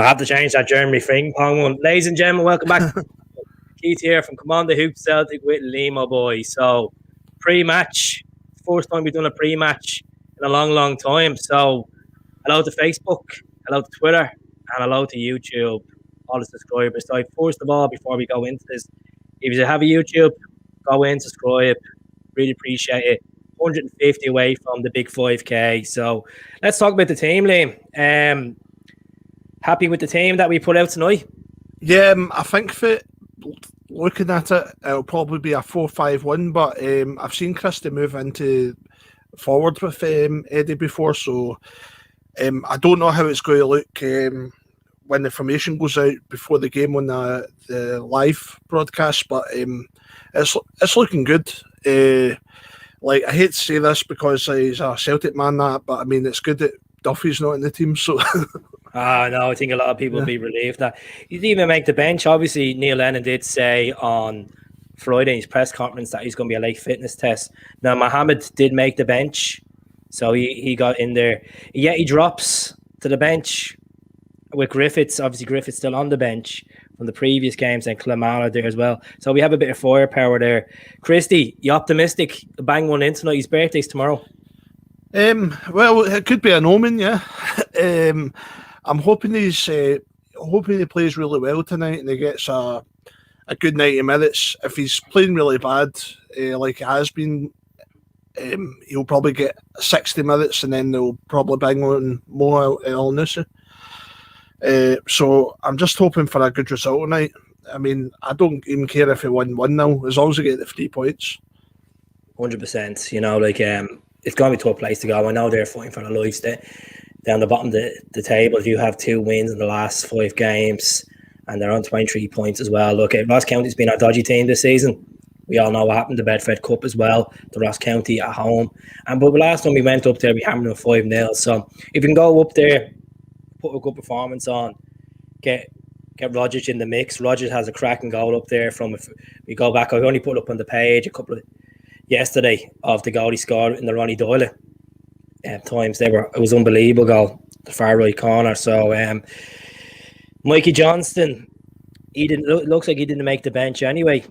I have to change that Jeremy Frimpong one. Ladies and gentlemen, welcome back. Keith here from Come On the Hoop Celtic with Limo Boy. So, pre-match. First time we've done a pre-match in a long, long time. So, hello to Facebook, hello to Twitter, and hello to YouTube, all the subscribers. So, first of all, before we go into this, if you have a YouTube, go in, subscribe. Really appreciate it. 150 away from the big 5K. So, let's talk about the team, Liam. Happy with the team that we put out tonight? Yeah, I think that looking at it, it'll probably be a 4-5-1, but I've seen Christie move into forward with Eddie before, so I don't know how it's going to look when the formation goes out before the game on the live broadcast, but it's looking good. Like, I hate to say this because he's a Celtic man, but I mean, it's good that Duffy's not in the team, so... No, I think a lot of people will be relieved that he didn't even make the bench. Obviously, Neil Lennon did say on Friday in his press conference that he's going to be a late fitness test. Now, Mohamed did make the bench, so he got in there. Yeah, he drops to the bench with Griffiths. Obviously, Griffiths still on the bench from the previous games, and Clamara there as well. So we have a bit of firepower there. Christie, you optimistic? Bang one in tonight. His birthday's tomorrow. Well, it could be an omen, yeah. I'm hoping he plays really well tonight and he gets a good 90 minutes. If he's playing really bad, like he has been, he'll probably get 60 minutes and then they'll probably bang on more El Nusi. So I'm just hoping for a good result tonight. I mean, I don't even care if he won 1-0 as long as he get the 3 points. 100%. You know, like it's going to be a tough place to go. I know they're fighting for the lives down the bottom of the table. If you have 2 wins in the last 5 games and they're on 23 points as well. Look, Ross County's been a dodgy team this season. We all know what happened to Bedford Cup as well, the Ross County at home. But the last time we went up there, we hammered them 5-0. So if you can go up there, put a good performance on, get Rodgers in the mix. Rodgers has a cracking goal up there from, if we go back, I only put up on the page a couple of yesterday of the goal he scored in the Ronnie Doyle times. It was unbelievable goal, the far right corner. So Mikey Johnston, looks like he didn't make the bench anyway.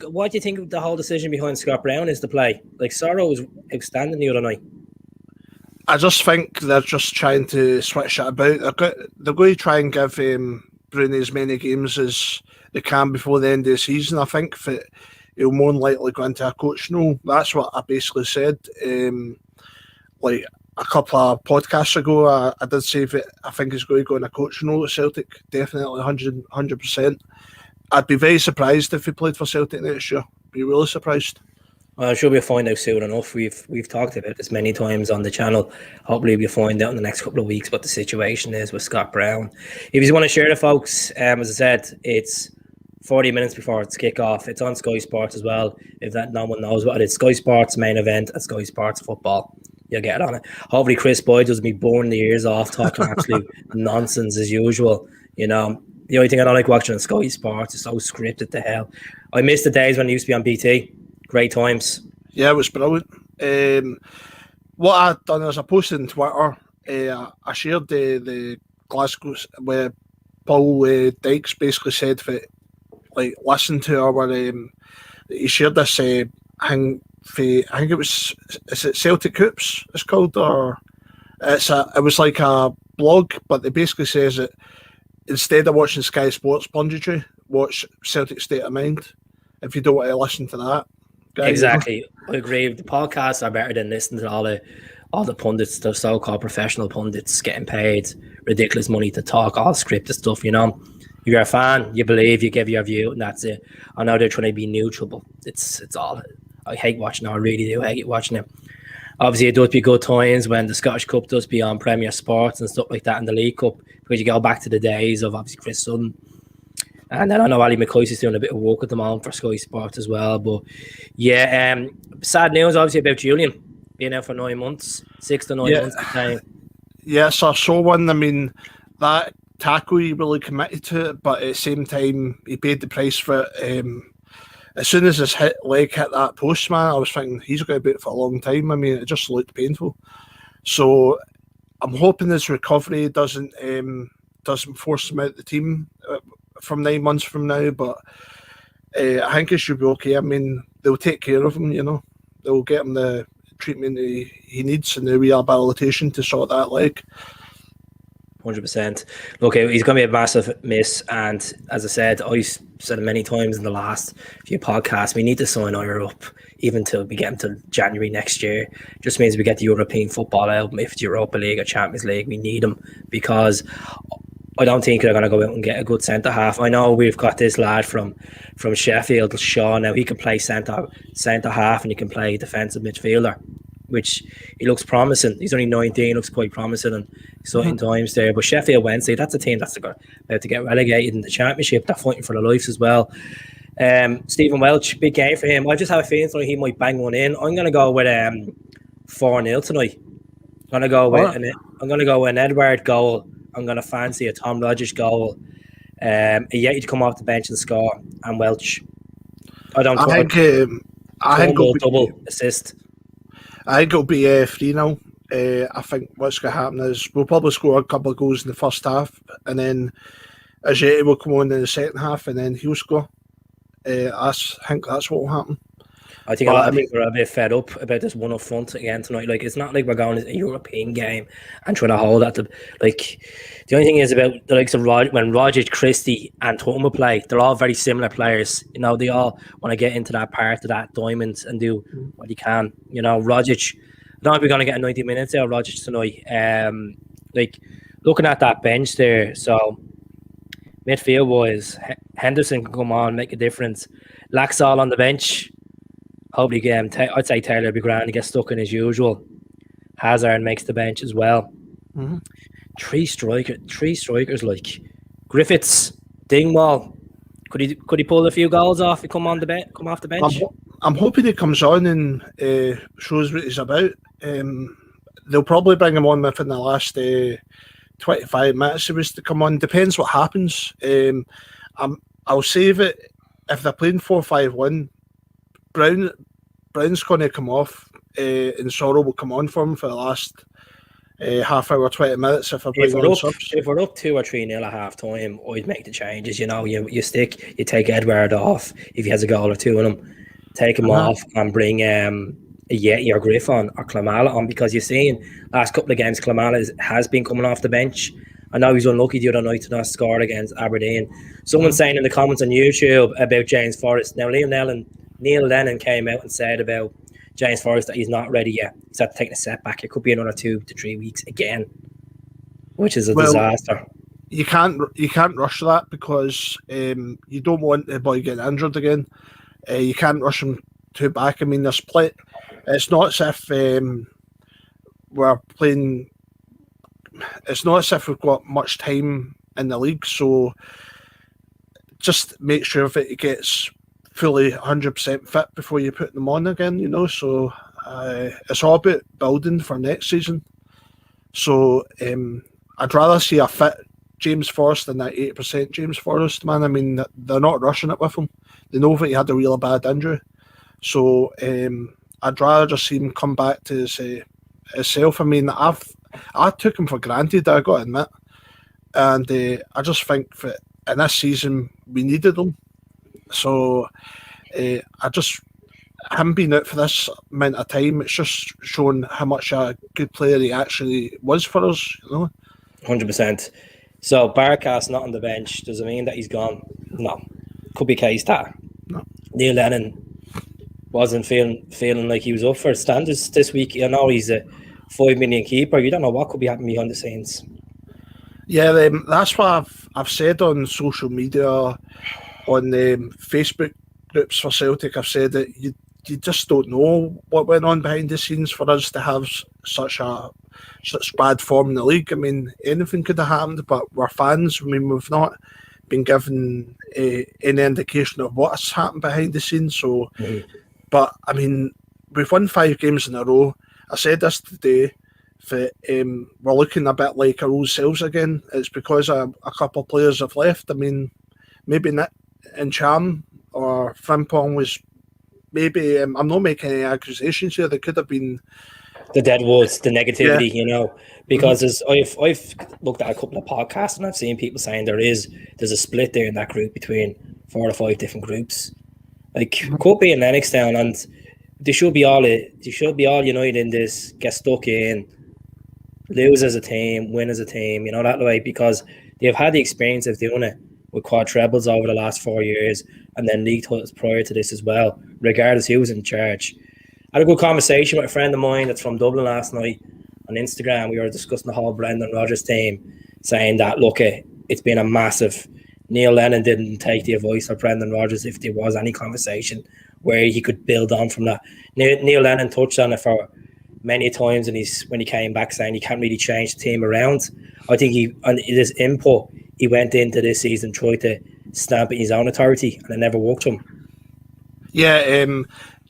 What do you think of the whole decision behind Scott Brown is to play? Like, Sorrow was outstanding the other night. I just think they're just trying to switch it about. They're going to try and give Bruni as many games as they can before the end of the season. I think that he'll more than likely go into a coach role. That's what I basically said. Like a couple of podcasts ago, I did say that I think he's going to go in a coaching role at Celtic. Definitely 100%. I'd be very surprised if he played for Celtic next year. Be really surprised. Well, I'm sure we'll find out soon enough. We've talked about this many times on the channel. Hopefully we'll find out in the next couple of weeks what the situation is with Scott Brown. If you want to share the folks, as I said, it's 40 minutes before it's kick-off. It's on Sky Sports as well, if that no one knows what it is. Sky Sports main event at Sky Sports Football. You'll get on it. Hopefully Chris Boyd doesn't be boring the ears off talking absolute nonsense as usual. You know, the only thing I don't like watching on Sky Sports is so scripted to hell. I miss the days when it used to be on BT. Great times. Yeah, it was brilliant. What I've done is I posted on Twitter. I shared the Glasgow where Paul Dykes basically said that, like, listen to our. He shared this thing. I think it was. Is it Celtic Hoops? It's called, or it was like a blog, but it basically says that instead of watching Sky Sports punditry, watch Celtic State of Mind. If you don't want to listen to that. Exactly. I agree. The podcasts are better than listening to all the pundits, the so-called professional pundits getting paid ridiculous money to talk all scripted stuff, you know. You're a fan, you believe, you give your view, and that's it. I know they're trying to be neutral, but it's all. I hate watching it. I really do hate watching it. Obviously, it does be good times when the Scottish Cup does be on Premier Sports and stuff like that, and the League Cup, because you go back to the days of obviously Chris Sutton. And then I know Ali McCoy is doing a bit of work at the moment for Sky Sports as well. But yeah, sad news obviously about Julian being out for 9 months, 6 to 9 months. Yes, I saw one. I mean, that tackle he really committed to it, but at the same time he paid the price for it. As soon as his leg hit that post, man, I was thinking he's going to be out for a long time. I mean, it just looked painful. So I'm hoping his recovery doesn't doesn't force him out the team from 9 months from now. But I think it should be okay. I mean, they'll take care of him, They'll get him the treatment he needs and the rehabilitation to sort that leg. 100%. Look, he's going to be a massive miss. And as I said, I've said it many times in the last few podcasts, we need to sign Ira up even till we get him to January next year. Just means we get the European football album. If it's Europa League or Champions League, we need him, because I don't think they're going to go out and get a good centre half. I know we've got this lad from Sheffield, Shaw. Now he can play centre half and he can play defensive midfielder, which he looks promising. He's only 19, looks quite promising and exciting times there. But Sheffield Wednesday, that's a team that's about to get relegated in the Championship. They're fighting for their lives as well. Stephen Welch, big game for him. I just have a feeling tonight he might bang one in. I'm going to go with 4-0 tonight. I'm going to go with an Edward goal. I'm going to fancy a Tom Rogers goal. A Yeti to come off the bench and score, and Welch. I think double assist. I think it'll be 3-0. I think what's going to happen is we'll probably score a couple of goals in the first half, and then Ajeti will come on in the second half, and then he'll score. I think that's what will happen. I think a lot of people are a bit fed up about this one up front again tonight. Like, it's not like we're going to a European game and trying to hold that. The only thing is about the likes of when Rogic, Christie, and Tottenham play, they're all very similar players. They all want to get into that part of that diamond and do what he can. Rogic, I don't know if we're going to get 90 minutes out of Rogic tonight. Looking at that bench there, so midfield wise, Henderson can come on, make a difference. Laxall on the bench. Hopefully, I'd say Taylor will be grand. He gets stuck in as usual. Hazard makes the bench as well. Mm-hmm. Three strikers like Griffiths, Dingwall. Could he pull a few goals off? He come off the bench. I'm hoping he comes on and shows what he's about. They'll probably bring him on within the last 25 minutes. He was to come on. Depends what happens. I'll save it if they're playing 4-5-1. Brown's going to come off, and Sorrell will come on for him for the last half hour, 20 minutes. If we're up 2 or 3-0 at half time, I'd make the changes. You take Edward off if he has a goal or two in him, take him off and bring a Yeti or Griff on or Klimala on, because you've seen last couple of games Klimala has been coming off the bench. I know he's unlucky the other night to not score against Aberdeen. Someone's saying in the comments on YouTube about James Forrest. Now Neil Lennon came out and said about James Forrest that he's not ready yet. He's had to take a setback. It could be another 2 to 3 weeks again, which is a disaster. You can't rush that, because you don't want the boy getting injured again. You can't rush him too back. I mean, there's play. It's not as if we're playing. It's not as if we've got much time in the league, so just make sure that he gets fully 100% fit before you put them on again, so it's all about building for next season. So I'd rather see a fit James Forrest than that 80% James Forrest, man. I mean, they're not rushing it with him. They know that he had a real bad injury. So I'd rather just see him come back to himself. I mean, I took him for granted, I got to admit. And I just think that in this season, we needed him. So him being out for this amount of time, it's just shown how much a good player he actually was for us, 100%. So Barkas not on the bench, does it mean that he's gone? No. Could be a case that Neil Lennon wasn't feeling like he was up for standards this week. I know he's a 5 million keeper. You don't know what could be happening behind the scenes. Yeah, that's what I've said on social media, on Facebook groups for Celtic. I've said that you just don't know what went on behind the scenes for us to have such bad form in the league. I mean, anything could have happened, but we're fans. I mean, we've not been given any indication of what's happened behind the scenes. So, but I mean, we've won 5 games in a row. I said this today, that we're looking a bit like our old selves again. It's because a couple of players have left. I mean, maybe Nick and Cham or Frimpong was maybe. I'm not making any accusations here. They could have been the dead woods, the Yeah. negativity, because I've looked at a couple of podcasts and I've seen people saying there's a split there in that group between 4 or 5 different groups. Like could be in Lennoxtown, and they should be all united in this, get stuck in, lose as a team, win as a team, that way, because they've had the experience of doing it with quad trebles over the last 4 years, and then league titles prior to this as well, regardless who was in charge. I had a good conversation with a friend of mine that's from Dublin last night on Instagram. We were discussing the whole Brendan Rodgers team, saying that, look, it's been a massive... Neil Lennon didn't take the advice of Brendan Rodgers if there was any conversation where he could build on from that. Neil Lennon touched on it for many times, and when he came back saying he can't really change the team around. I think on his input, he went into this season tried to stamp in his own authority, and it never worked for him. Yeah,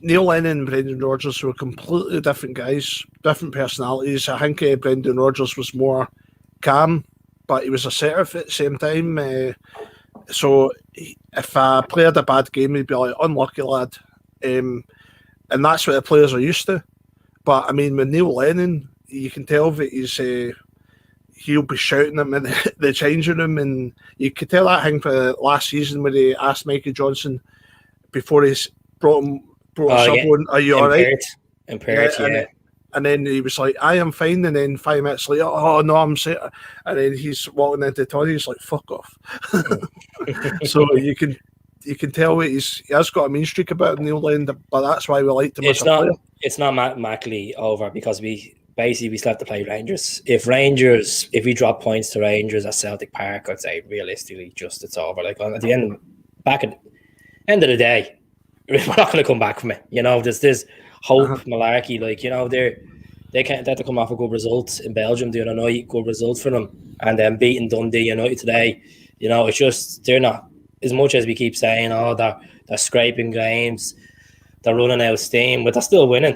Neil Lennon and Brendan Rodgers were completely different guys, different personalities. I think Brendan Rodgers was more calm, but he was assertive at the same time. So if a player had a bad game, he'd be like, unlucky lad. And that's what the players are used to. But I mean, with Neil Lennon, you can tell that he'll be shouting him in the changing room, and you could tell that thing for last season when he asked Mikey Johnson before he brought us up on, "Are you all right?" Impaired, yeah. And then he was like, "I am fine." And then 5 minutes later, "Oh no, I'm sick." And then he's walking into the toilet. He's like, "Fuck off." So you can tell he has got a mean streak about him, Neil Lennon, but that's why we liked him as a player. It's not mathematically over because we still have to play Rangers. If we drop points to Rangers at Celtic Park, I'd say realistically just it's over. Like at the end of the day, we're not going to come back from it. There's this hope malarkey. Like they can't have to come off a good result in Belgium the other night, good result for them, and then beating Dundee United today. It's just they're not, as much as we keep saying, they're scraping games, they're running out of steam, but they're still winning.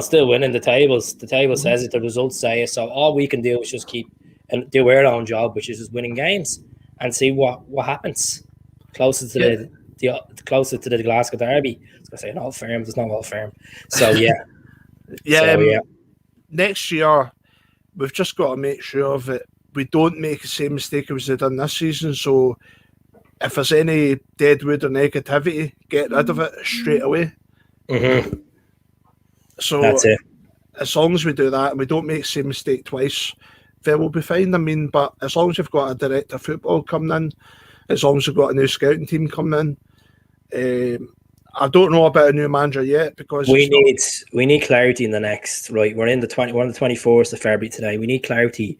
Still winning the tables. The table says it, the results say it. So all we can do is just keep and do our own job, which is just winning games, and see what happens closer to the Glasgow Derby. I was going to say an Old Firm, there's no Old Firm. So yeah. Next year, we've just got to make sure that we don't make the same mistake as we've done this season. So if there's any deadwood or negativity, get rid of it straight away. Mm-hmm. So that's it. As long as we do that and we don't make the same mistake twice, then we'll be fine. I mean, but as long as we've got a director of football coming in, as long as we've got a new scouting team coming in, I don't know about a new manager yet because we need clarity in the next. Right, we're on the 24th of February today. We need clarity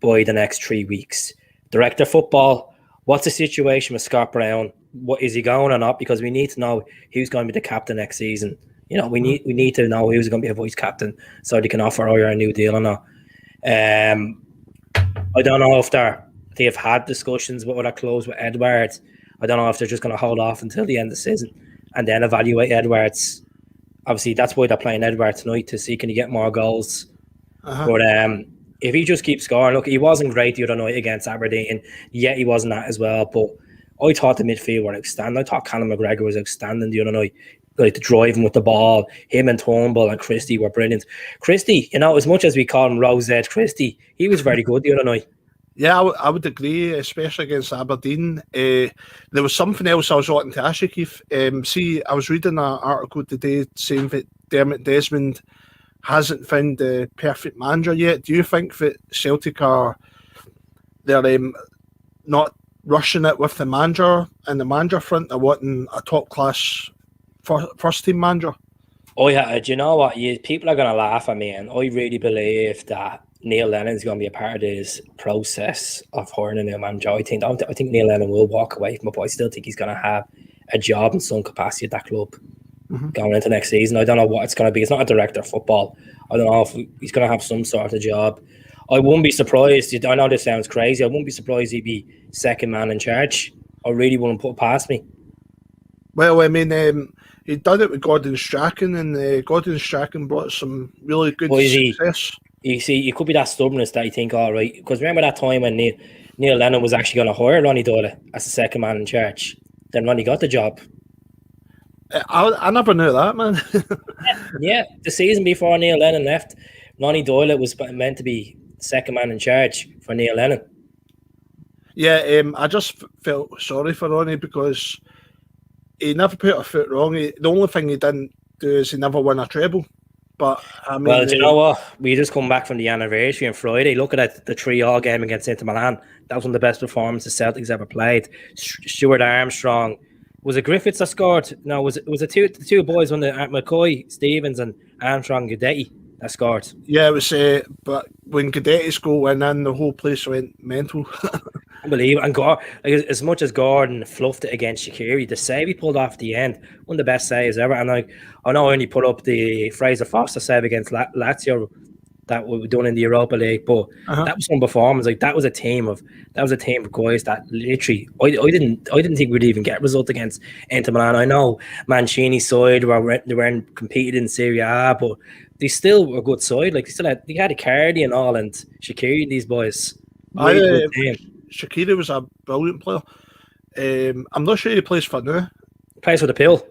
by the next 3 weeks. Director of football, what's the situation with Scott Brown? What is he going or not? Because we need to know who's going to be the captain next season. We need to know who's going to be a vice captain so they can offer Oyer a new deal or not. I don't know if they've had discussions with that close with Edwards. I don't know if they're just going to hold off until the end of the season and then evaluate Edwards. Obviously, that's why they're playing Edwards tonight, to see can he get more goals. But if he just keeps scoring, look, he wasn't great the other night against Aberdeen, yet he wasn't that as well. But I thought the midfield were outstanding. I thought Callum McGregor was outstanding the other night. Like the driving with the ball, him and Turnbull and Christie were brilliant. Christie, as much as we call him Rosette Christie, he was very good the other night. Yeah, I would agree, especially against Aberdeen. There was something else I was wanting to ask you, Keith. See, I was reading an article today saying that Dermot Desmond hasn't found the perfect manager yet. Do you think that Celtic they're not rushing it with the manager and the manager front? They're wanting a top class first team manager? Oh yeah, do you know what? People are going to laugh at me, and I really believe that Neil Lennon's going to be a part of this process of hiring a new manager. I think Neil Lennon will walk away from it, but I still think he's going to have a job in some capacity at that club going into next season. I don't know what it's going to be. It's not a director of football. I don't know if he's going to have some sort of job. I wouldn't be surprised. I know this sounds crazy. I wouldn't be surprised he'd be second man in charge. I really wouldn't put it past me. Well, I mean, he done it with Gordon Strachan, and Gordon Strachan brought some really good success. You see, you could be that stubbornness that you think, all right, because remember that time when Neil Lennon was actually going to hire Ronnie Doyle as the second man in charge. Then Ronnie got the job. I never knew that, man. Yeah, the season before Neil Lennon left, Ronnie Doyle was meant to be second man in charge for Neil Lennon. Yeah, I just felt sorry for Ronnie because he never put a foot wrong. The only thing he didn't do is he never won a treble. But I Well, mean, do you know what? We just come back from the anniversary on Friday. Look at the 3-3 game against Inter Milan. That was one of the best performances Celtics ever played. Stuart Armstrong. Was it Griffiths that scored? No, was it the two boys on the McCoy, Stevens, and Armstrong Guidetti that scored? yeah, it was. But when Guidetti's goal went in, the whole place went mental. Unbelievable. And as much as Gordon fluffed it against Shaqiri, the save he pulled off at the end, one of the best saves ever. And I know I only put up the Fraser Foster save against Lazio that we were done in the Europa League, but that was some performance. Like that was a team of guys that literally I didn't think we'd even get a result against Inter Milan. I know Mancini's side they weren't competing in Serie A, but they still were a good side. Like they had Icardi and all, and Shaqiri and these boys. Really good team. Shaqiri was a brilliant player. I'm not sure he plays for now. Plays for the Pill.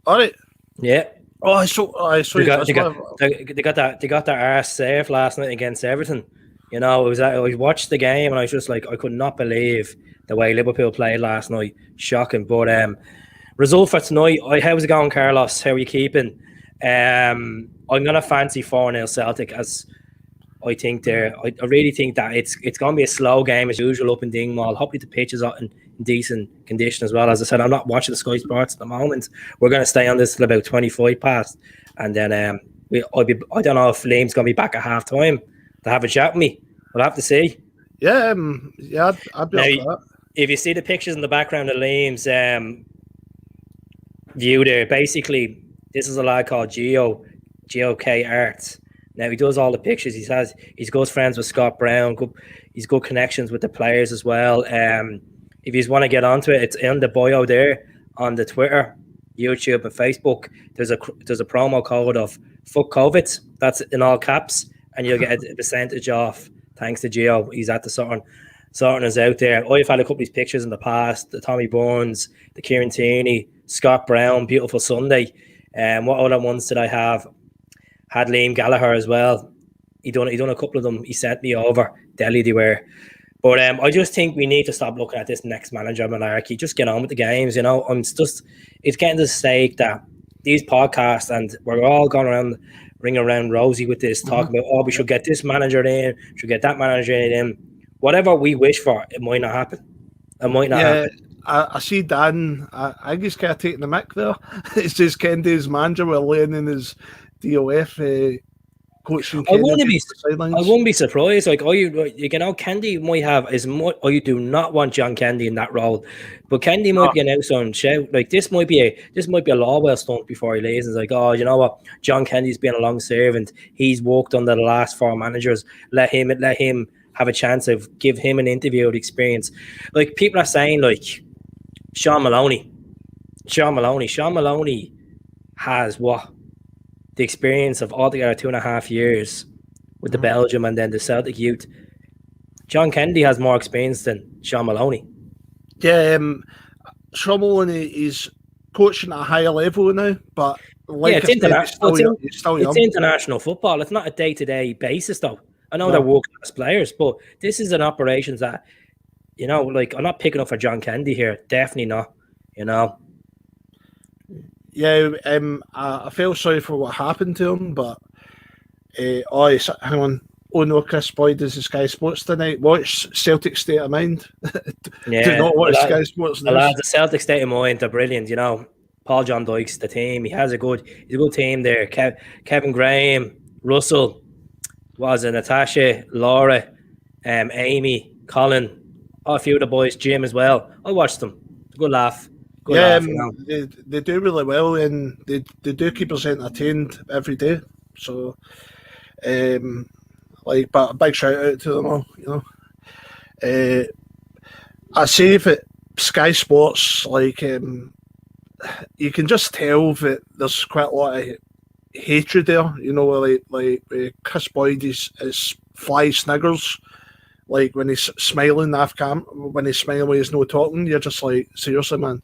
All right. Yeah. Oh, I saw. They got that arse safe last night against Everton. You know, I watched the game and I was just like, I could not believe the way Liverpool played last night. Shocking. But result for tonight. How's it going, Carlos? How are you keeping? I'm gonna fancy 4-0 Celtic as I think I really think that it's going to be a slow game as usual up in Dingwall. Hopefully the pitch is in decent condition as well. As I said, I'm not watching the Sky Sports at the moment. We're going to stay on this till about 25 past, and then I don't know if Liam's going to be back at half time to have a chat with me. We'll have to see. Yeah, I'd be up for that. If you see the pictures in the background of Liam's view there, basically this is a lad called GOK Arts. Now he does all the pictures. He's good friends with Scott Brown. He's good connections with the players as well. If you want to get onto it, it's in the bio there on the Twitter, YouTube, and Facebook. There's a promo code of "fuck COVID." That's in all caps, and you'll get a percentage off. Thanks to Gio, he's at the sorting us out there. I've had a couple of these pictures in the past: the Tommy Burns, the Kieran Tierney, Scott Brown, beautiful Sunday. What other ones did I have? Had Liam Gallagher as well. He done a couple of them. He sent me over. Delhi they were. But I just think we need to stop looking at this next manager monarchy. Just get on with the games, you know. It's getting to the stage that these podcasts and we're all going around ringing around rosy with this, talking about we should get this manager in, should get that manager in. Whatever we wish for, it might not happen. It might not happen. I see Dan. I think he's kind of taking the mic there. It's just Kendi's manager with Lennon his DOF coaching. I wouldn't be surprised. Like, Kendi might have as much. You do not want John Kendi in that role, but Kendi might be an outside shout. Like this might be a Lawwell stunt before he leaves. It's like, oh, you know what? John Kendi's been a long servant. He's worked under the last 4 managers. Let him have a chance of give him an interview experience. Like people are saying, like Sean Maloney has what? The experience of altogether 2.5 years with the Belgium and then the Celtic youth. John Kennedy has more experience than Sean Maloney. Yeah, Sean Maloney is coaching at a higher level now, but it's international football. It's not a day-to-day basis, though. I know they're world-class players, but this is an operations that, you know, like I'm not picking up for John Kennedy here. Definitely not, you know. Yeah, I feel sorry for what happened to him, but hang on. Oh no, Chris Boyd is the Sky Sports tonight. Watch Celtic State of Mind. Do not watch Sky Sports News. The Celtic State of Mind are brilliant. You know, Paul John Dykes, the team. He's a good team there. Kevin Graham, Russell, Natasha, Laura, Amy, Colin, a few of the boys, Jim as well. I watched them. It's a good laugh. They do really well, and they do keep us entertained every day. So, but a big shout out to them all. You know, I say that Sky Sports, you can just tell that there's quite a lot of hatred there. You know, like Chris Boyd is fly sniggers. Like when he's smiling off when he's smiling when he's no talking, you're just like, seriously, man.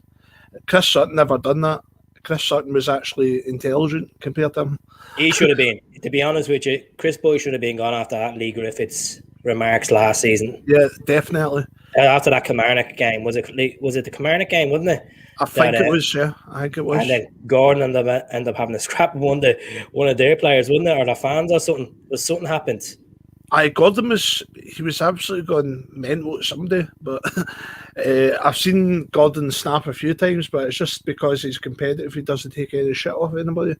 Chris Sutton never done that. Chris Sutton was actually intelligent compared to him. He should have been. To be honest with you, Chris Boyd should have been gone after that Lee Griffiths remarks last season. Yeah, definitely. After that Kilmarnock game, was it the Kilmarnock game, wasn't it? I think it was. Yeah, I think it was. And then Gordon ended up having a scrap with one of their players, wasn't it, or their fans or something? Was something happened? Gordon was absolutely gone mental at somebody, but I've seen Gordon snap a few times, but it's just because he's competitive. He doesn't take any shit off anybody.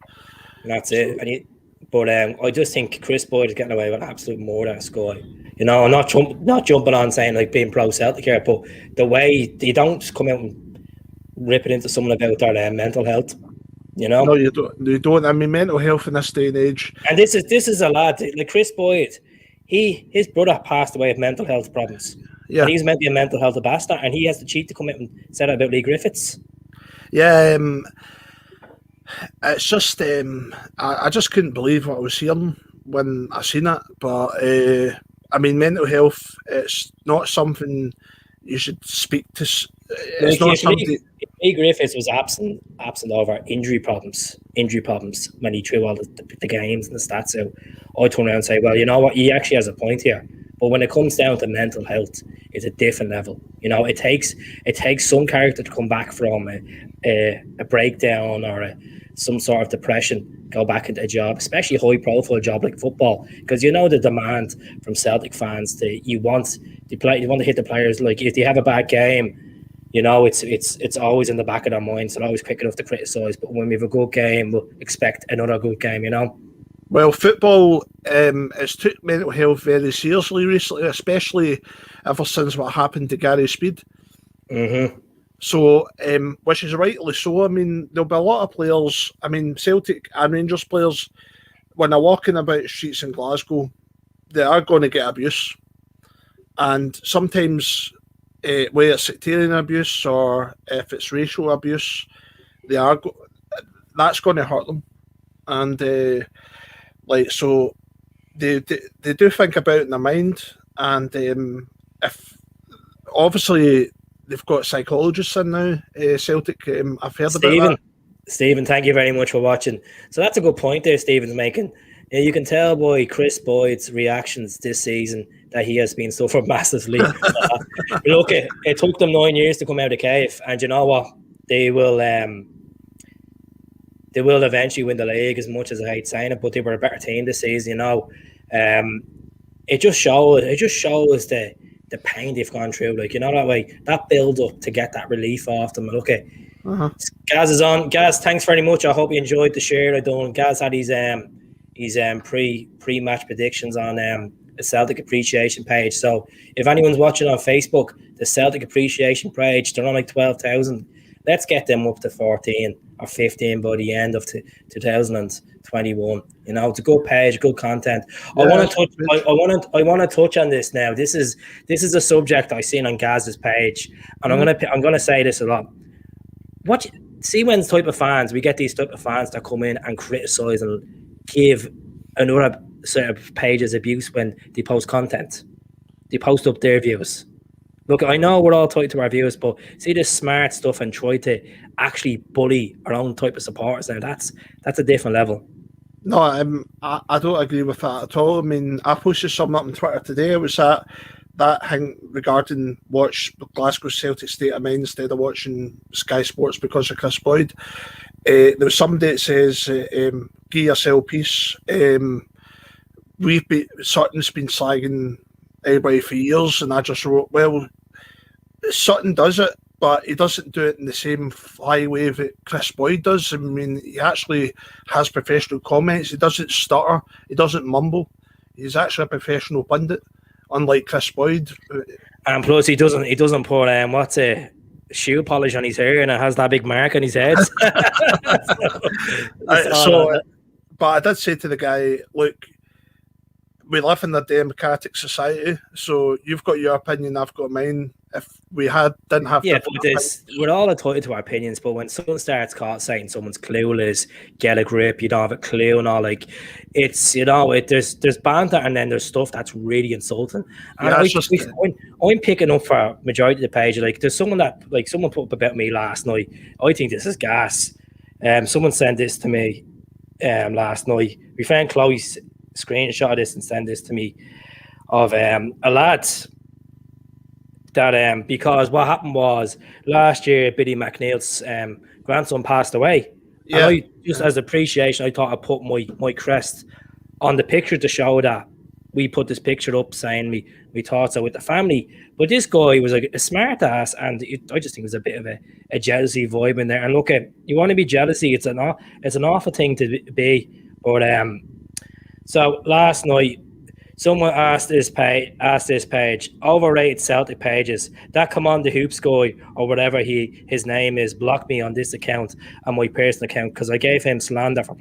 And that's it. I just think Chris Boyd is getting away with absolute murder at Sky. You know, I'm not jumping on saying like being pro Celtic here, but the way you don't just come out and rip it into someone about their mental health. You know, no, you don't. You don't. I mean, mental health in this day and age. And this is a lad like Chris Boyd. His brother passed away of mental health problems. Yeah, and he's meant to be a mental health ambassador, and he has the cheek to come out and say that about Lee Griffiths. Yeah, it's just I just couldn't believe what I was hearing when I seen it. But I mean, mental health, it's not something you should speak to. It's not something. Lee Griffiths was absent over injury problems when he threw all the games and the stats out. I turn around and say, well, you know what, he actually has a point here. But when it comes down to mental health, it's a different level. You know, it takes some character to come back from a breakdown or some sort of depression, go back into a job, especially a high-profile job like football, because you know the demand from Celtic fans you want to hit the players. Like if they have a bad game, you know, it's always in the back of their minds. They're always quick enough to criticise. But when we have a good game, we'll expect another good game, you know? Well, football has took mental health very seriously recently, especially ever since what happened to Gary Speed. Mm-hmm. So, which is rightly so. I mean, there'll be a lot of players, I mean, Celtic and Rangers players, when they're walking about streets in Glasgow, they are going to get abuse. And sometimes, whether it's sectarian abuse or if it's racial abuse, that's going to hurt them. And so they do think about it in their mind, and if obviously they've got psychologists in now, Celtic. I've heard about that. Stephen, thank you very much for watching. So that's a good point there Stephen's making. You can tell by Chris Boyd's reactions this season that he has been suffered massively. Look, it took them 9 years to come out of the cave, and you know what? They will eventually win the league, as much as I hate saying it, but they were a better team this season, you know. It just shows the pain they've gone through, like, you know, that way, that build up to get that relief off them. Look at Gaz is on. Gaz, thanks very much. I hope you enjoyed the share I done. Gaz had his pre-match predictions on the Celtic Appreciation page. So if anyone's watching on Facebook, the Celtic Appreciation page, they're on like 12,000. Let's get them up to 14 or 15 by the end of 2021. You know, it's a good page, good content. Yeah, I want to touch on this now. This is a subject I seen on Gaz's page, and I'm gonna say this a lot. See when type of fans we get these type of fans that come in and criticize and give another sort of pages abuse when they post content. They post up their views. Look, I know we're all tight to our views, but see this smart stuff and try to actually bully our own type of supporters. Now that's a different level. No, I don't agree with that at all. I mean, I posted something up on Twitter today. It was that thing regarding watch Glasgow Celtic State of Mind instead of watching Sky Sports because of Chris Boyd. There was somebody that says, "Give yourself peace." Sutton's been slagging everybody for years, and I just wrote, well, Sutton does it, but he doesn't do it in the same high way that Chris Boyd does. I mean, he actually has professional comments. He doesn't stutter. He doesn't mumble. He's actually a professional pundit, unlike Chris Boyd. And plus, he doesn't put shoe polish on his hair, and it has that big mark on his head. But I did say to the guy, look, we live in a democratic society, so you've got your opinion, I've got mine. If we didn't have, but we're all entitled to our opinions. But when someone starts saying someone's clueless, get a grip, you don't have a clue, and all, like, it's, you know, there's banter, and then there's stuff that's really insulting. And I'm picking up for majority of the page. Like, there's someone put up about me last night. I think this is gas. Someone sent this to me last night. My friend Chloe screenshot this and sent this to me of a lad that because what happened was last year Biddy McNeil's grandson passed away, and Yeah, I just as appreciation I thought I put my crest on the picture to show that we put this picture up saying we thoughts are with the family. But this guy was a smart ass, and I just think there's a bit of a jealousy vibe in there. And look, at you want to be jealousy, it's an awful thing to be. But so last night someone asked this page, overrated Celtic pages that come on the Hoops guy or whatever his name is, blocked me on this account and my personal account because I gave him slander for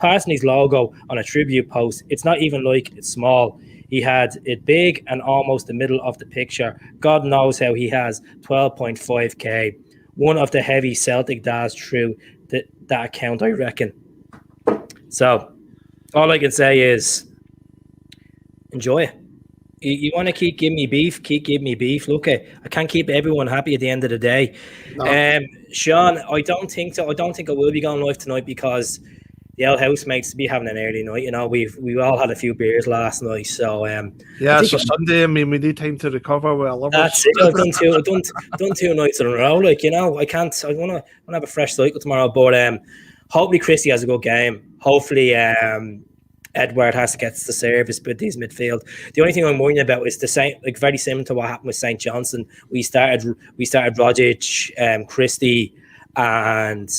passing his logo on a tribute post. It's not even like it's small. He had it big and almost the middle of the picture. God knows how he has 12.5k. One of the heavy Celtic dads through that account, I reckon. So all I can say is enjoy it. You want to keep giving me beef, keep giving me beef. Look, I can't keep everyone happy at the end of the day. no. Sean, I don't think so. I don't think I will be going live tonight because the old housemates be having an early night. You know, we all had a few beers last night, so I Yeah, think it's a Sunday. I mean, we need time to recover with our that's livers. it. I've done 2 nights in a row. Like I can't. I want to have a fresh cycle tomorrow. But hopefully Christie has a good game. Hopefully Edward has to get the service with these midfield. The only thing I'm worrying about is the same, like very similar to what happened with St. Johnson. We started Rogic, Christie, and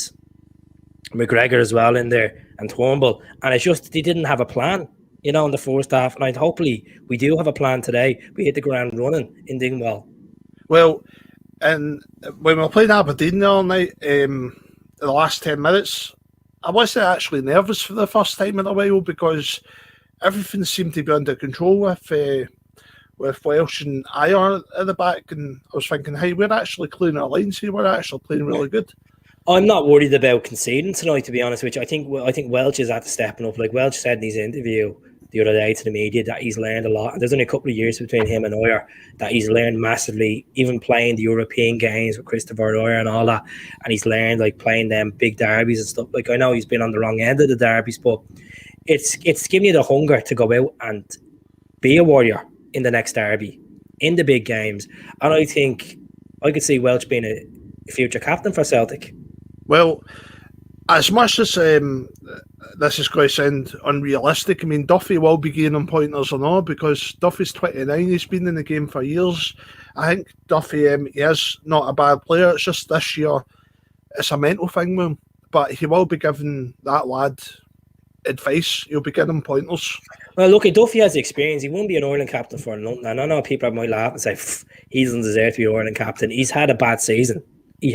McGregor as well in there, and Turnbull, and it's just they didn't have a plan, in the first half. And hopefully we do have a plan today. We hit the ground running in Dingwall. Well, and when we were playing Aberdeen the other night, the last 10 minutes, I wasn't actually nervous for the first time in a while because everything seemed to be under control with Welsh and Ayer at the back, and I was thinking, hey, we're actually clearing our lines here. We're actually playing really good. I'm not worried about conceding tonight, to be honest with you. I think Welch is at the stepping up. Like Welch said in his interview the other day to the media that he's learned a lot. And there's only a couple of years between him and Oyer that he's learned massively, even playing the European games with Christopher Oyer and all that. And he's learned like playing them big derbies and stuff. Like I know he's been on the wrong end of the derbies, but it's giving you the hunger to go out and be a warrior in the next derby, in the big games. And I think I could see Welch being a future captain for Celtic. Well, as much as this is going to sound unrealistic, I mean, Duffy will be gaining pointers or not because Duffy's 29, he's been in the game for years. I think Duffy, he is not a bad player, it's just this year, it's a mental thing with him. But he will be giving that lad advice, he'll be giving pointers. Well, look, Duffy has experience. He won't be an Ireland captain for nothing. And I know people might laugh and say, he doesn't deserve to be Ireland captain. He's had a bad season. He's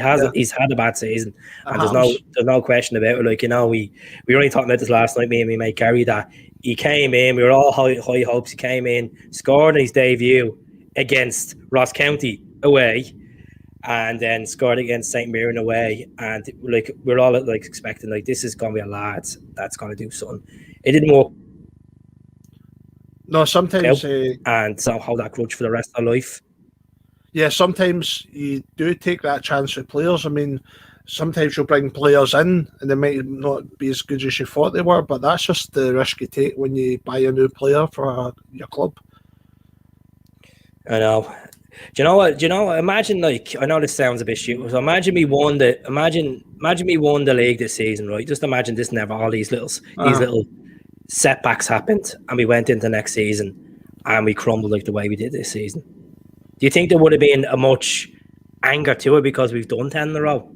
had a bad season, and there's no question about it. Like we were only talking about this last night. Me and my mate Gary, that he came in. We were all high hopes. He came in, scored in his debut against Ross County away, and then scored against St. Mirren away. And like we're all like expecting like this is gonna be a lad that's gonna do something. It didn't work. No, sometimes and so hold that grudge for the rest of their life. Yeah, sometimes you do take that chance with players. I mean, sometimes you'll bring players in and they might not be as good as you thought they were, but that's just the risk you take when you buy a new player for your club. I know. Do you know what? Imagine like I know this sounds a bit stupid. So imagine me won the league this season, right? Just imagine this never all these little setbacks happened and we went into next season and we crumbled like the way we did this season. Do you think there would have been a much anger to it because we've done 10 in a row?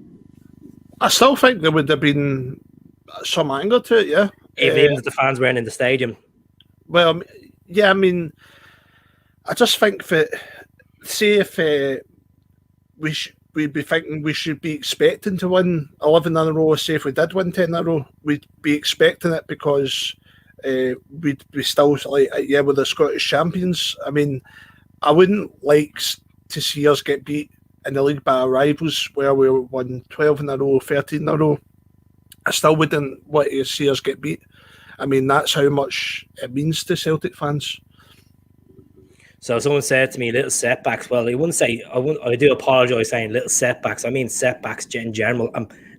I still think there would have been some anger to it, yeah. Even if the fans weren't in the stadium. Well, yeah, I mean, I just think that, say if we'd be thinking we should be expecting to win 11 in a row, say if we did win 10 in a row, we'd be expecting it because we'd be still like, yeah, we're the Scottish champions. I mean, I wouldn't like to see us get beat in the league by our rivals where we won 12 in a row, 13 in a row. I still wouldn't want to see us get beat. I mean, that's how much it means to Celtic fans. So someone said to me, little setbacks. Well, I do apologize saying little setbacks. I mean setbacks in general.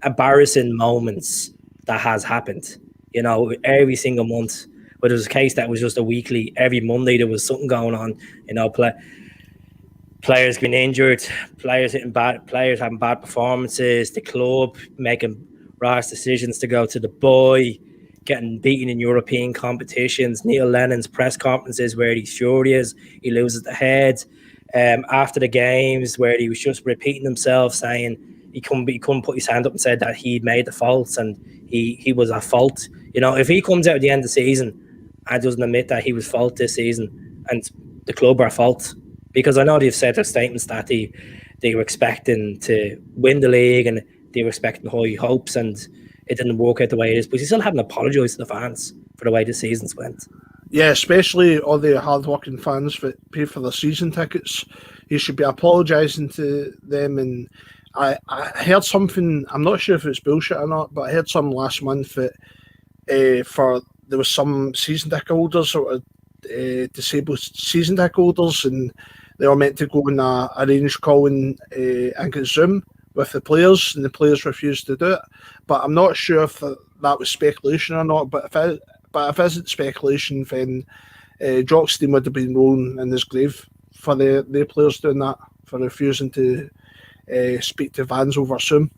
Embarrassing moments that has happened. Every single month. But there was a case that was just a weekly. Every Monday there was something going on. Players getting injured, players having bad performances, the club making rash decisions to go to the boy, getting beaten in European competitions. Neil Lennon's press conferences where he's furious, he loses the head. After the games where he was just repeating himself, saying he couldn't put his hand up and said that he made the faults and he was at fault. If he comes out at the end of the season and doesn't admit that he was fault this season and the club are at fault, because I know they've said their statements that they were expecting to win the league and they were expecting high hopes, and it didn't work out the way it is. But you still haven't apologised to the fans for the way the seasons went. Yeah, especially all the hard-working fans that pay for their season tickets. You should be apologising to them. And I heard something, I'm not sure if it's bullshit or not, but I heard something last month that there was some season ticket holders or disabled season ticket holders, and they were meant to go on a arranged call and get Zoom with the players, and the players refused to do it. But I'm not sure if that was speculation or not. But if it isn't speculation, then Jockstein would have been rolling in his grave for the players doing that, for refusing to speak to fans over Zoom.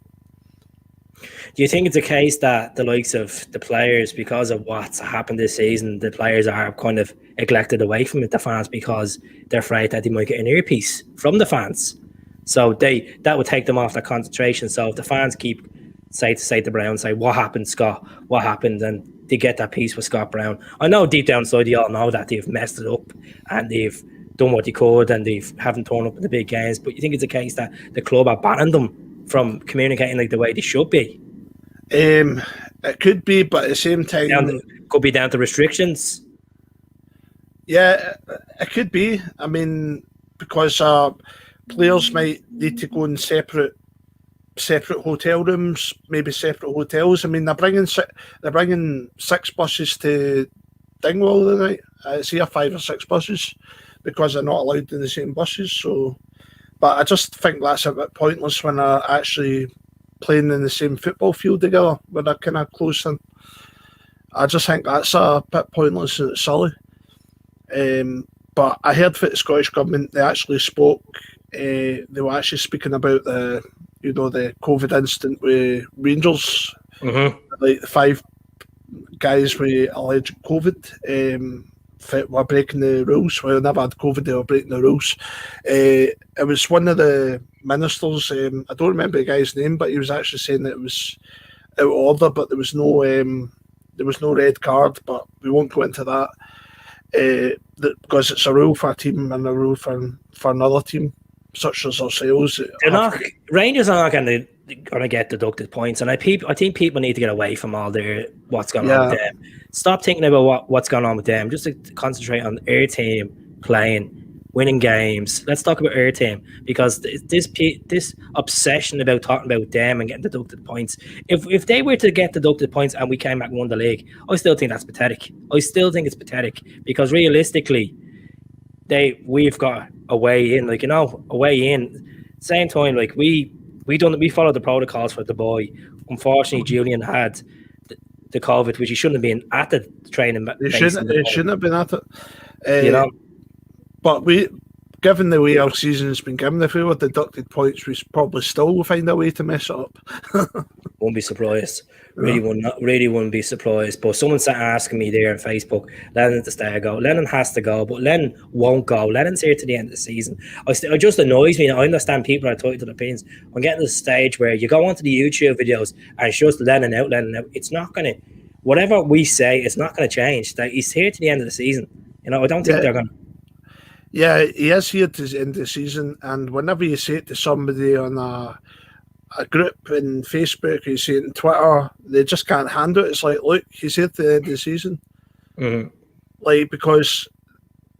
Do you think it's a case that the likes of the players, because of what's happened this season, the players are kind of neglected away from the fans because they're afraid that they might get an earpiece from the fans? So that would take them off their concentration. So if the fans keep say to Brown, say, "What happened, Scott? What happened?" and they get that piece with Scott Brown. I know deep down inside they all know that they've messed it up and they've done what they could and they haven't turned up in the big games. But you think it's a case that the club are banning them from communicating like the way they should be? It could be, but at the same time, could be down to restrictions. Yeah, it could be. I mean, because players might need to go in separate hotel rooms, maybe separate hotels. I mean, they're bringing 6 buses to Dingwall tonight. It's here 5 or 6 buses because they're not allowed in the same buses. So, but I just think that's a bit pointless when they're actually playing in the same football field together, where they're kind of close in. I just think that's a bit pointless and it's silly. But I heard that the Scottish Government, they actually spoke. They were actually speaking about the COVID incident with Rangers, like the 5 guys with alleged COVID that were breaking the rules. Well, they never had COVID, they were breaking the rules. It was one of the ministers, I don't remember the guy's name, but he was actually saying that it was out of order, but there was no red card, but we won't go into that. Because it's a rule for a team and a rule for another team, such as ourselves. Rangers are not going to get deducted points, and I think people need to get away from all their what's going on with them. Stop thinking about what's going on with them. Just to concentrate on our team playing, winning games. Let's talk about our team, because this obsession about talking about them and getting deducted points. If they were to get deducted points and we came back and won the league, I still think that's pathetic. I still think it's pathetic because realistically, we've got a way in. A way in. Same time, we followed the protocols for the boy. Unfortunately, Julian had the COVID, which he shouldn't have been at the training. He shouldn't have been at it. But given the way our season's been given, if we were deducted points, we probably still will find a way to mess it up. Won't be surprised. Really wouldn't be surprised. But someone started asking me there on Facebook, Lennon to stay go. Lennon has to go, but Lennon won't go. Lennon's here to the end of the season. It just annoys me. I understand people are entitled to their opinions. I'm getting to the stage where you go onto the YouTube videos and it's just Lennon out. It's not going to, whatever we say, it's not going to change. He's here to the end of the season. I don't think they're going to. Yeah, he is here to the end of the season, and whenever you say it to somebody on a group in Facebook, or you say it on Twitter, they just can't handle it. It's like, look, he's here to the end of the season. Mm-hmm. Because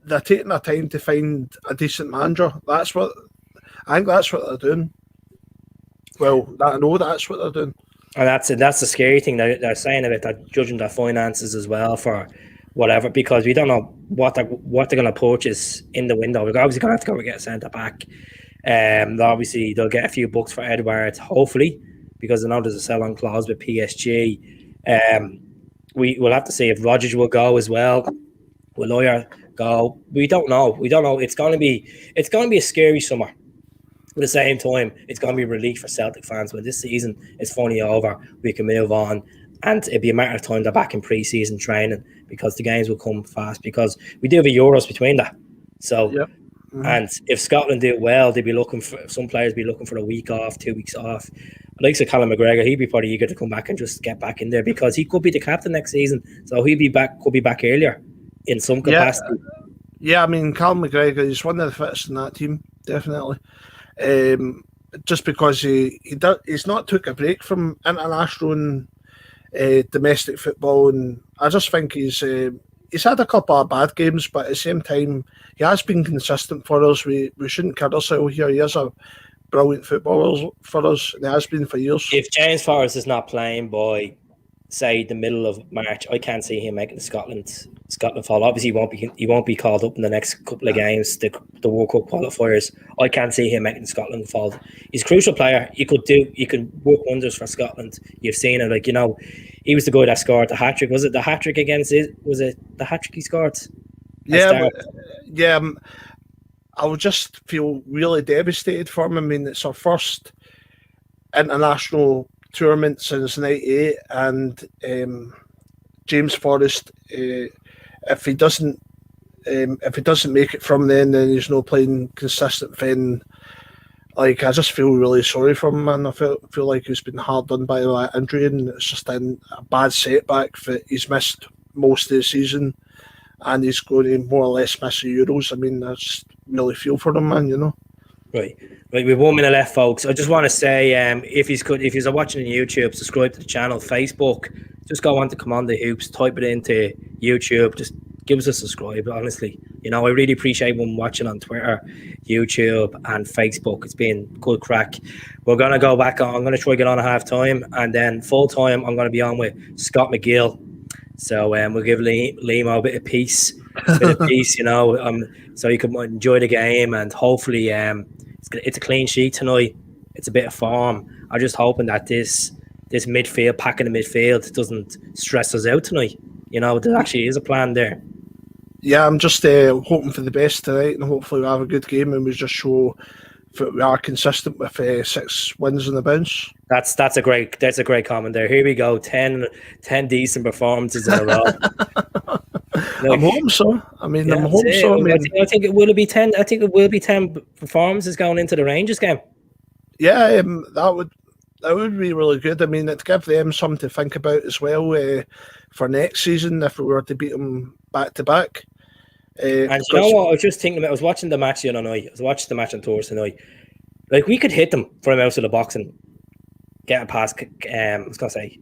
they're taking their time to find a decent manager. I think that's what they're doing. Well, I know that's what they're doing. And that's the scary thing they're saying about that, judging their finances as well for whatever, because we don't know what they're going to purchase in the window. We're obviously going to have to go and get a centre back. Obviously they'll get a few bucks for Edwards, hopefully, because I know there's a sell-on clause with PSG. We will have to see if Rodgers will go as well. Will Neuer go? We don't know. It's going to be a scary summer. At the same time, it's going to be a relief for Celtic fans when this season is finally over. We can move on, and it'll be a matter of time they're back in pre-season training, because the games will come fast, because we do have a Euros between that. So, Yep. Mm-hmm. And if Scotland do well, they'd be looking for, some players be looking for a week off, 2 weeks off. Like Callum McGregor, he'd be probably eager to come back and just get back in there, because he could be the captain next season. So could be back earlier in some capacity. Yeah, I mean, Callum McGregor is one of the fittest in that team, definitely. Just because he's not took a break from international and domestic football, and I just think he's had a couple of bad games, but at the same time he has been consistent for us. We shouldn't kid ourselves here. He is a brilliant footballer for us, and he has been for years. If James Forrest is not playing by, say, the middle of March, I can't see him making the Scotland fall. Obviously, he won't be called up in the next couple of games, the World Cup qualifiers. I can't see him making the Scotland fall. He's a crucial player. He could work wonders for Scotland. You've seen it, he was the guy that scored the hat trick. Was it the hat trick against it? Was it the hat trick he scored? Yeah. I would just feel really devastated for him. I mean, it's our first international tournament since '98, and James Forrest, if he doesn't make it from then he's not playing consistent. Then, I just feel really sorry for him, and I feel like he's been hard done by that injury, and it's just a bad setback that he's missed most of the season, and he's going to more or less miss the Euros. I mean, I just really feel for him, man. Right, we've 1 minute left, folks. I just want to say, if you're watching on YouTube, subscribe to the channel. Facebook, just go on to Commander Hoops, type it into YouTube, just give us a subscribe. Honestly, I really appreciate when watching on Twitter, YouTube, and Facebook. It's been good crack. We're gonna go back on. I'm gonna try to get on at half time, and then full time I'm gonna be on with Scott McGill. So we'll give Limo a bit of peace, so you can enjoy the game, and hopefully it's a clean sheet tonight. It's a bit of form. I'm just hoping that this midfield, pack in the midfield, doesn't stress us out tonight. There actually is a plan there. Yeah, I'm just hoping for the best tonight, and hopefully we have a good game, and we just show that we are consistent with 6 wins on the bounce. That's a great comment there. Here we go, 10 decent performances in a row. I'm hoping so. I'm hoping so. I think it will be 10. I think it will be 10 performances going into the Rangers game. Yeah, that would be really good. I mean, it'd give them something to think about as well for next season if we were to beat them back to back. And you know what? I was just thinking about. I was watching the match the other night. I was watching the match on Thursday night. We could hit them from out of the box and get a pass. I was gonna say,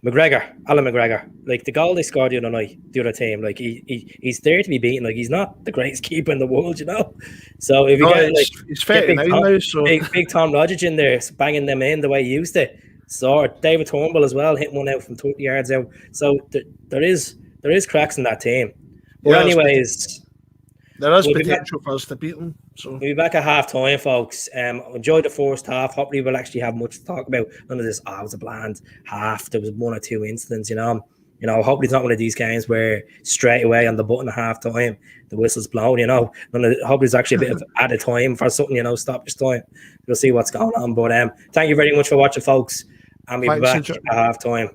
Alan McGregor. The goal they scored the other night, the other team. He's there to be beaten. He's not the greatest keeper in the world, So if you he's fit now, so big Tom Rodgers in there, banging them in the way he used to. So David Turnbull as well, hitting one out from 30 yards out. So there is cracks in that team. But anyways, there is potential for us to beat them. So we'll be back at half time, folks. Enjoy the first half. Hopefully, we'll actually have much to talk about. None of this. It was a bland half. There was 1 or 2 incidents. Hopefully, it's not one of these games where straight away on the button at half time the whistle's blown. Hopefully, it's actually a bit of added time for something. Stop your time. We'll see what's going on. But thank you very much for watching, folks. And we'll be back at half time.